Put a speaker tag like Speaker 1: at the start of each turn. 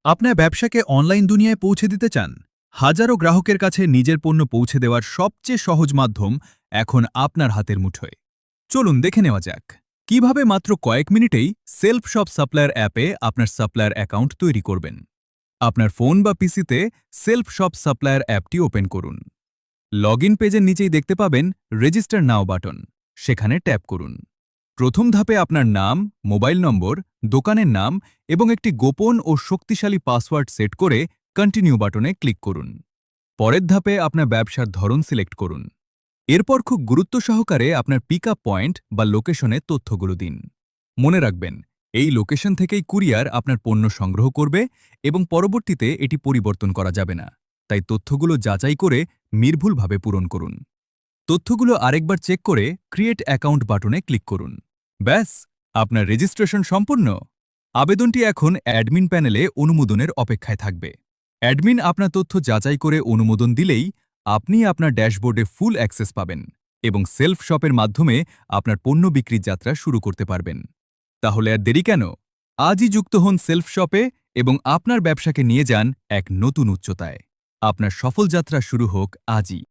Speaker 1: আপনার ব্যবসাকে অনলাইন দুনিয়ায় পৌঁছে দিতে চান? হাজারো গ্রাহকের কাছে নিজের পণ্য পৌঁছে দেওয়ার সবচেয়ে সহজ মাধ্যম এখন আপনার হাতের মুঠোয়। চলুন দেখে নেওয়া যাক কিভাবে মাত্র কয়েক মিনিটেই সেলফ শপ সাপ্লায়ার অ্যাপে আপনার সাপ্লায়ার অ্যাকাউন্ট তৈরি করবেন। আপনার ফোন বা পিসিতে সেলফ শপ সাপ্লায়ার অ্যাপটি ওপেন করুন। লগইন পেজের নিচেই দেখতে পাবেন রেজিস্টার নাও বাটন, সেখানে ট্যাপ করুন। প্রথম ধাপে আপনার নাম, মোবাইল নম্বর, দোকানের নাম এবং একটি গোপন ও শক্তিশালী পাসওয়ার্ড সেট করে কন্টিনিউ বাটনে ক্লিক করুন। পরের ধাপে আপনার ব্যবসার ধরন সিলেক্ট করুন। এরপর খুব গুরুত্ব সহকারে আপনার পিক আপ পয়েন্ট বা লোকেশনে তথ্যগুলো দিন। মনে রাখবেন, এই লোকেশন থেকেই কুরিয়ার আপনার পণ্য সংগ্রহ করবে এবং পরবর্তীতে এটি পরিবর্তন করা যাবে না। তাই তথ্যগুলো যাচাই করে নির্ভুলভাবে পূরণ করুন। তথ্যগুলো আরেকবার চেক করে ক্রিয়েট অ্যাকাউন্ট বাটনে ক্লিক করুন। ব্যাস, আপনার রেজিস্ট্রেশন সম্পূর্ণ। আবেদনটি এখন অ্যাডমিন প্যানেলে অনুমোদনের অপেক্ষায় থাকবে। অ্যাডমিন আপনার তথ্য যাচাই করে অনুমোদন দিলেই আপনি আপনার ড্যাশবোর্ডে ফুল অ্যাক্সেস পাবেন এবং সেলফ শপের মাধ্যমে আপনার পণ্য বিক্রির যাত্রা শুরু করতে পারবেন। তাহলে আর দেরি কেন? আজই যুক্ত হন সেলফ শপে এবং আপনার ব্যবসাকে নিয়ে যান এক নতুন উচ্চতায়। আপনার সফল যাত্রা শুরু হোক আজই।